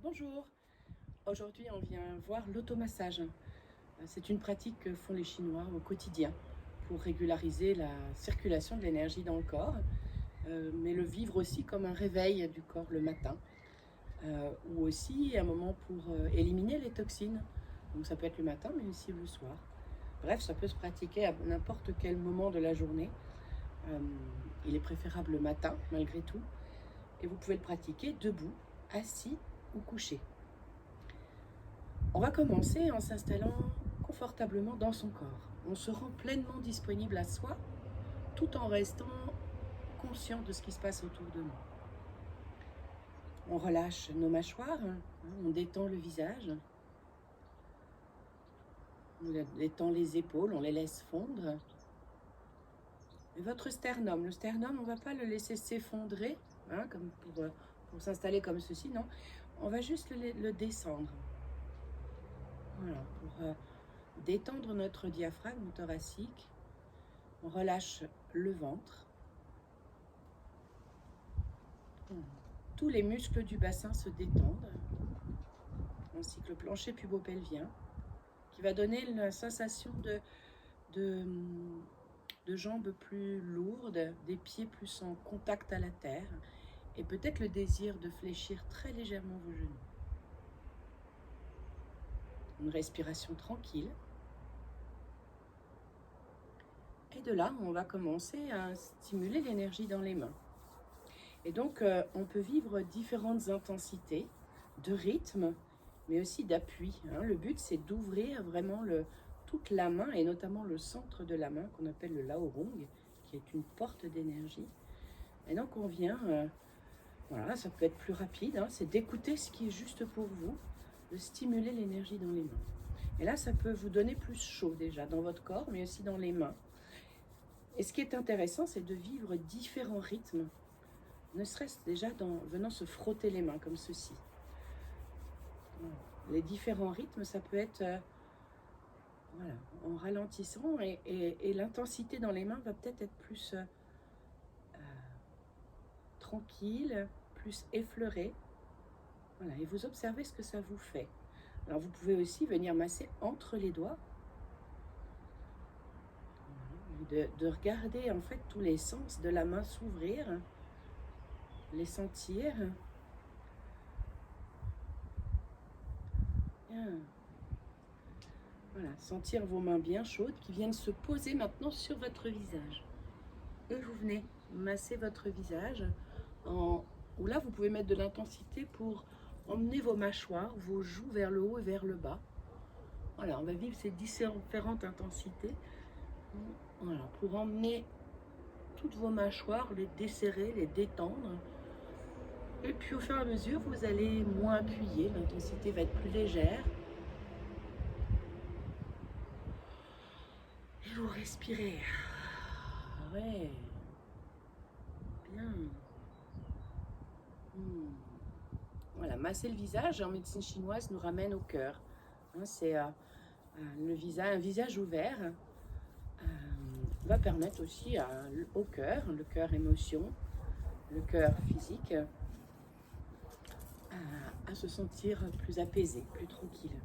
Bonjour, aujourd'hui on vient voir l'automassage. C'est une pratique que font les Chinois au quotidien pour régulariser la circulation de l'énergie dans le corps, mais le vivre aussi comme un réveil du corps le matin, ou aussi un moment pour éliminer les toxines. Donc ça peut être le matin mais aussi le soir. Bref, ça peut se pratiquer à n'importe quel moment de la journée. Euh, il est préférable le matin malgré tout, et vous pouvez le pratiquer debout, assis ou couché. On va commencer en s'installant confortablement dans son corps. On se rend pleinement disponible à soi tout en restant conscient de ce qui se passe autour de nous. On relâche nos mâchoires, on détend le visage, on détend les épaules, on les laisse fondre. Et votre sternum, le sternum, on ne va pas le laisser s'effondrer, comme pour s'installer comme ceci, non. On va juste le descendre. Voilà, pour détendre notre diaphragme thoracique. On relâche le ventre. Tous les muscles du bassin se détendent, ainsi que le plancher pubo-pelvien, qui va donner la sensation de jambes plus lourdes, des pieds plus en contact à la terre, et peut-être le désir de fléchir très légèrement vos genoux. Une respiration tranquille. Et de là, on va commencer à stimuler l'énergie dans les mains. Et donc, on peut vivre différentes intensités de rythme, mais aussi d'appui. Le but, c'est d'ouvrir vraiment toute la main, et notamment le centre de la main, qu'on appelle le Laorong, qui est une porte d'énergie. Et donc, on vient, voilà, ça peut être plus rapide, c'est d'écouter ce qui est juste pour vous, de stimuler l'énergie dans les mains. Et là, ça peut vous donner plus chaud déjà dans votre corps, mais aussi dans les mains. Et ce qui est intéressant, c'est de vivre différents rythmes, ne serait-ce déjà venant se frotter les mains comme ceci. Les différents rythmes, ça peut être voilà, en ralentissant, et l'intensité dans les mains va peut-être être plus tranquille, plus effleurée. Voilà, et vous observez ce que ça vous fait. Alors vous pouvez aussi venir masser entre les doigts, de regarder en fait tous les sens de la main s'ouvrir, les sentir. Bien. Voilà, sentir vos mains bien chaudes qui viennent se poser maintenant sur votre visage. Et vous venez masser votre visage, où là vous pouvez mettre de l'intensité pour emmener vos mâchoires, vos joues vers le haut et vers le bas. Voilà, on va vivre ces différentes intensités. Voilà, pour emmener toutes vos mâchoires, les desserrer, les détendre. Et puis au fur et à mesure, vous allez moins appuyer, l'intensité va être plus légère. Et vous respirez. Ouais. Bien. Voilà, masser le visage en médecine chinoise nous ramène au cœur. C'est un visage ouvert va permettre aussi au cœur, le cœur émotion, le cœur physique, à se sentir plus apaisé, plus tranquille.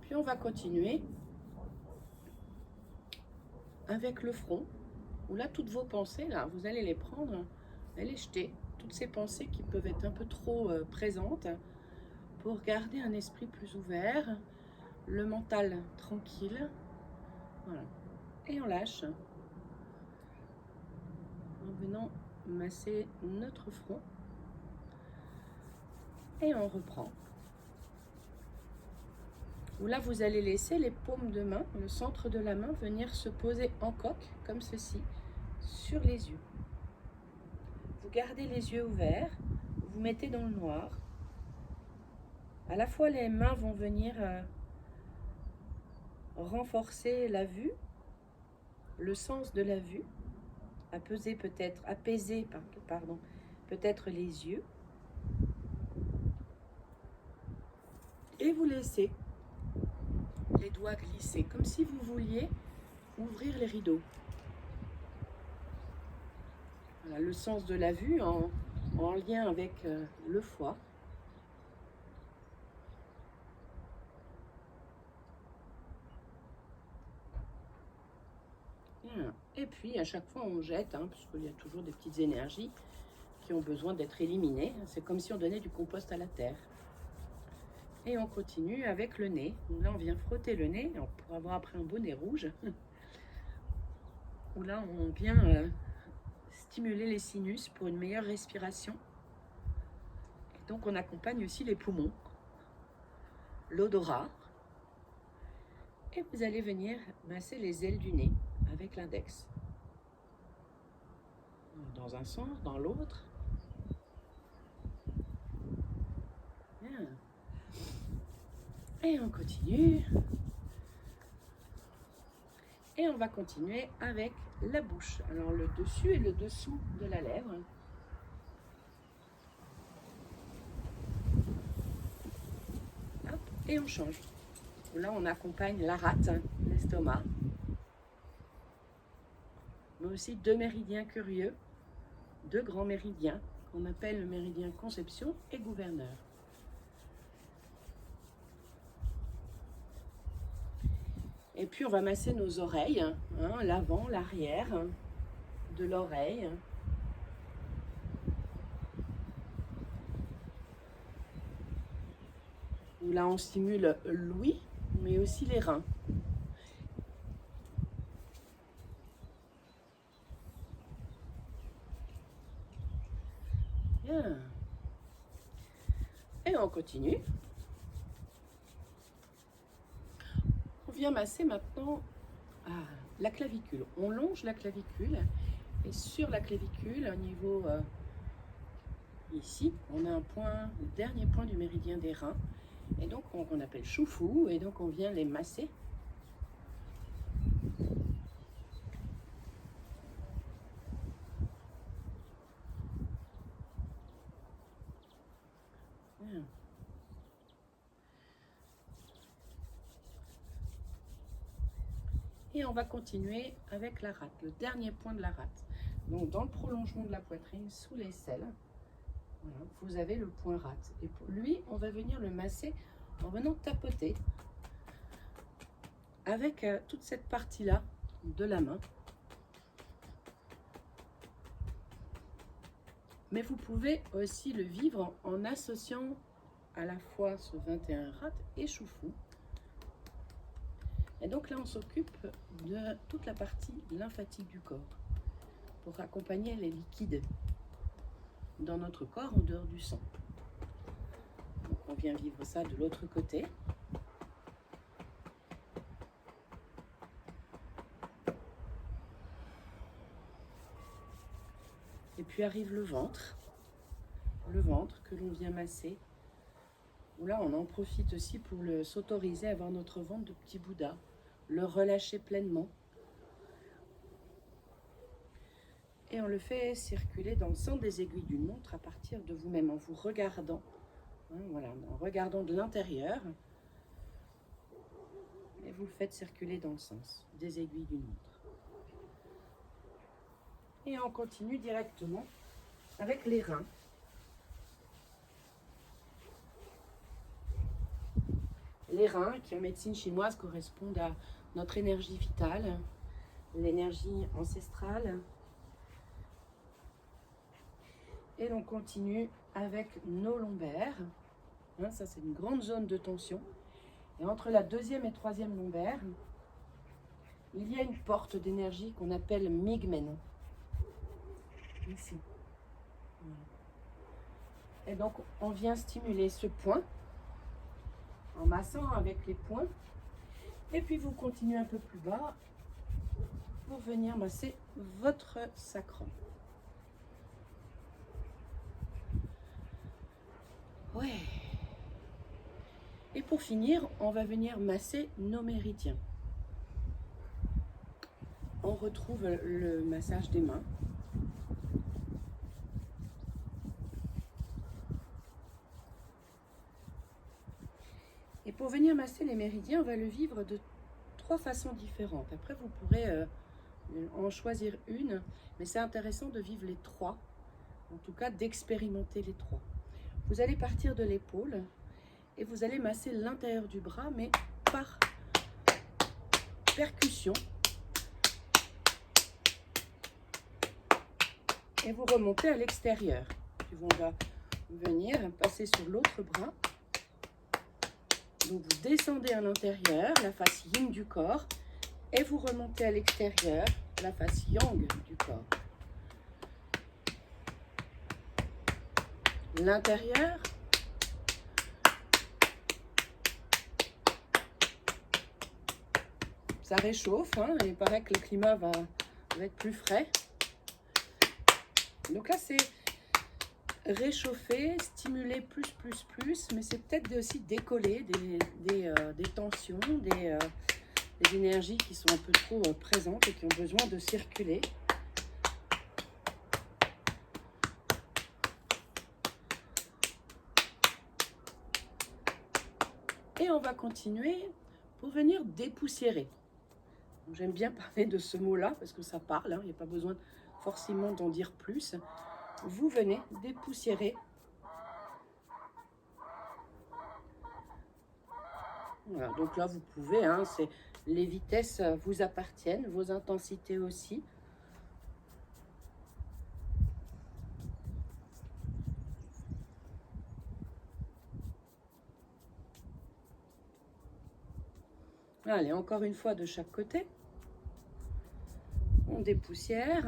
Puis on va continuer avec le front, où là, toutes vos pensées, là, vous allez les prendre et les jeter. Toutes ces pensées qui peuvent être un peu trop présentes, pour garder un esprit plus ouvert, le mental tranquille. Voilà. Et on lâche, en venant masser notre front. Et on reprend. Où là, vous allez laisser les paumes de main, le centre de la main, venir se poser en coque, comme ceci, sur les yeux. Vous gardez les yeux ouverts, vous mettez dans le noir. À la fois, les mains vont venir renforcer la vue, le sens de la vue, apaiser peut-être les yeux. Et vous laissez les doigts glisser, comme si vous vouliez ouvrir les rideaux. Voilà, le sens de la vue en en lien avec le foie. Voilà. Et puis à chaque fois on jette, hein, parce qu'il y a toujours des petites énergies qui ont besoin d'être éliminées. C'est comme si on donnait du compost à la terre. Et on continue avec le nez. Donc là on vient frotter le nez pour avoir après un beau nez rouge. Où là on vient stimuler les sinus pour une meilleure respiration. Et donc on accompagne aussi les poumons, l'odorat. Et vous allez venir masser les ailes du nez avec l'index. Dans un sens, dans l'autre. Bien. Et on continue. Et on va continuer avec la bouche. Alors le dessus et le dessous de la lèvre. Hop, et on change. Là on accompagne la rate, l'estomac. Mais aussi deux méridiens curieux, deux grands méridiens qu'on appelle le méridien conception et gouverneur. Et puis on va masser nos oreilles, hein, l'avant, l'arrière de l'oreille. Où là on stimule l'ouïe, mais aussi les reins. Bien. Et on continue. On vient masser maintenant la clavicule. On longe la clavicule et sur la clavicule, au niveau ici, on a un point, le dernier point du méridien des reins, et donc on appelle choufou, et donc on vient les masser. Et on va continuer avec la rate, le dernier point de la rate. Donc dans le prolongement de la poitrine, sous l'aisselle, voilà, vous avez le point rate. Et pour lui, on va venir le masser en venant tapoter avec toute cette partie-là de la main. Mais vous pouvez aussi le vivre en associant à la fois ce 21 rate et choufou. Et donc là, on s'occupe de toute la partie lymphatique du corps pour accompagner les liquides dans notre corps en dehors du sang. Donc on vient vivre ça de l'autre côté. Et puis arrive le ventre que l'on vient masser. Là, on en profite aussi pour s'autoriser à avoir notre ventre de petit Bouddha, le relâcher pleinement. Et on le fait circuler dans le sens des aiguilles d'une montre à partir de vous-même, en vous regardant, hein, voilà, en regardant de l'intérieur. Et vous le faites circuler dans le sens des aiguilles d'une montre. Et on continue directement avec les reins. Les reins, qui en médecine chinoise correspondent à notre énergie vitale, l'énergie ancestrale. Et l'on continue avec nos lombaires. Hein, ça, c'est une grande zone de tension. Et entre la deuxième et troisième lombaire, il y a une porte d'énergie qu'on appelle Migmen. Ici. Voilà. Et donc, on vient stimuler ce point en massant avec les poings. Et puis, vous continuez un peu plus bas pour venir masser votre sacrum. Ouais. Et pour finir, on va venir masser nos méridiens. On retrouve le massage des mains. Et pour venir masser les méridiens, on va le vivre de 3 façons différentes. Après, vous pourrez en choisir une, mais c'est intéressant de vivre les 3 en tout cas d'expérimenter les trois. Vous allez partir de l'épaule et vous allez masser l'intérieur du bras, mais par percussion. Et vous remontez à l'extérieur. Puis on va venir passer sur l'autre bras. Donc vous descendez à l'intérieur, la face yin du corps, et vous remontez à l'extérieur, la face yang du corps. L'intérieur. Ça réchauffe, hein, il paraît que le climat va être plus frais. Donc là, c'est réchauffer, stimuler plus, mais c'est peut-être aussi décoller des tensions, des énergies qui sont un peu trop présentes et qui ont besoin de circuler. Et on va continuer pour venir dépoussiérer. J'aime bien parler de ce mot-là parce que ça parle, hein, il n'y a pas besoin forcément d'en dire plus. Vous venez dépoussiérer. Voilà, donc là vous pouvez, hein, les vitesses vous appartiennent, vos intensités aussi. Allez, encore une fois de chaque côté. On dépoussière.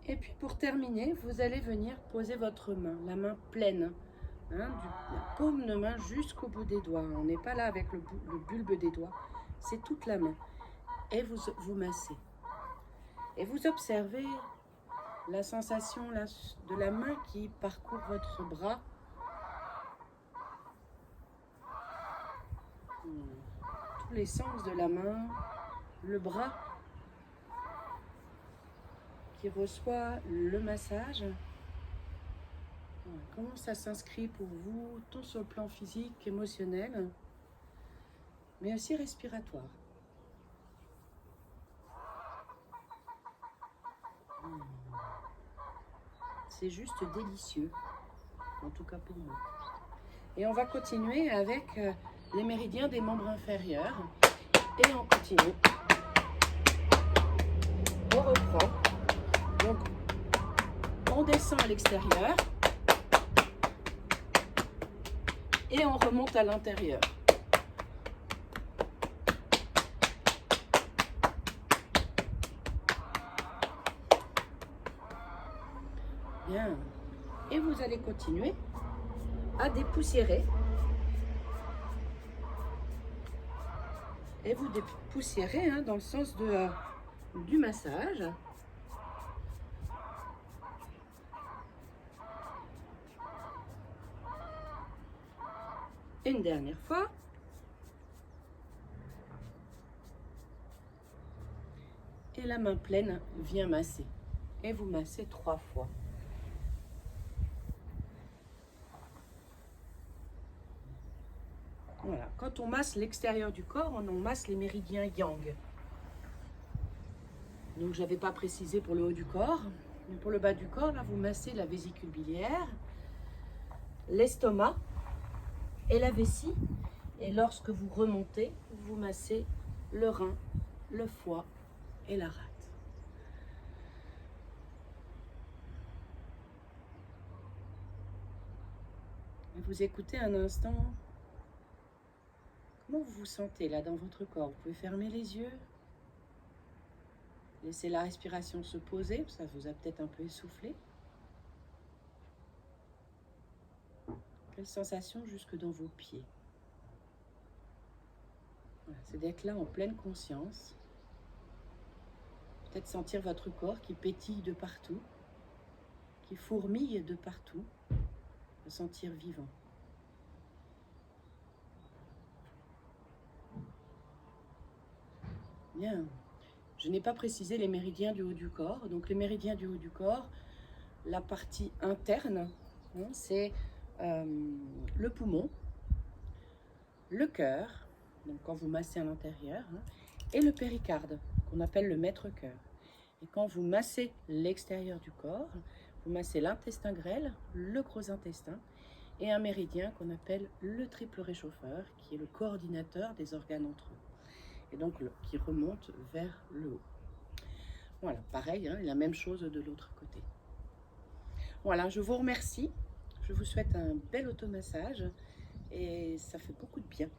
Et puis pour terminer, vous allez venir poser votre main, la main pleine, hein, la paume de main jusqu'au bout des doigts. On n'est pas là avec le bulbe des doigts, c'est toute la main. Et vous massez. Et vous observez la sensation de la main qui parcourt votre bras. Tous les sens de la main, le bras qui reçoit le massage. Comment ça s'inscrit pour vous, tant sur le plan physique, émotionnel, mais aussi respiratoire. C'est juste délicieux, en tout cas pour moi. Et on va continuer avec les méridiens des membres inférieurs. Et on continue. On reprend. Donc, on descend à l'extérieur. Et on remonte à l'intérieur. Bien. Et vous allez continuer à dépoussiérer. Et vous dépoussiérez, hein, dans le sens du massage. Une dernière fois. Et la main pleine vient masser. Et vous massez 3 fois. Voilà. Quand on masse l'extérieur du corps, on masse les méridiens yang. Donc, je n'avais pas précisé pour le haut du corps. Mais pour le bas du corps, là, vous massez la vésicule biliaire, l'estomac et la vessie. Et lorsque vous remontez, vous massez le rein, le foie et la rate. Et vous écoutez un instant. Comment vous vous sentez là dans votre corps? Vous pouvez fermer les yeux. Laissez la respiration se poser, ça vous a peut-être un peu essoufflé. Quelle sensation jusque dans vos pieds? Voilà, c'est d'être là en pleine conscience. Peut-être sentir votre corps qui pétille de partout, qui fourmille de partout, le sentir vivant. Bien. Je n'ai pas précisé les méridiens du haut du corps. Donc les méridiens du haut du corps, la partie interne, hein, c'est le poumon, le cœur, donc quand vous massez à l'intérieur, hein, et le péricarde, qu'on appelle le maître-cœur. Et quand vous massez l'extérieur du corps, vous massez l'intestin grêle, le gros intestin, et un méridien qu'on appelle le triple réchauffeur, qui est le coordinateur des organes entre eux, et donc qui remonte vers le haut. Voilà, pareil, hein, la même chose de l'autre côté. Voilà, je vous remercie, je vous souhaite un bel automassage, et ça fait beaucoup de bien.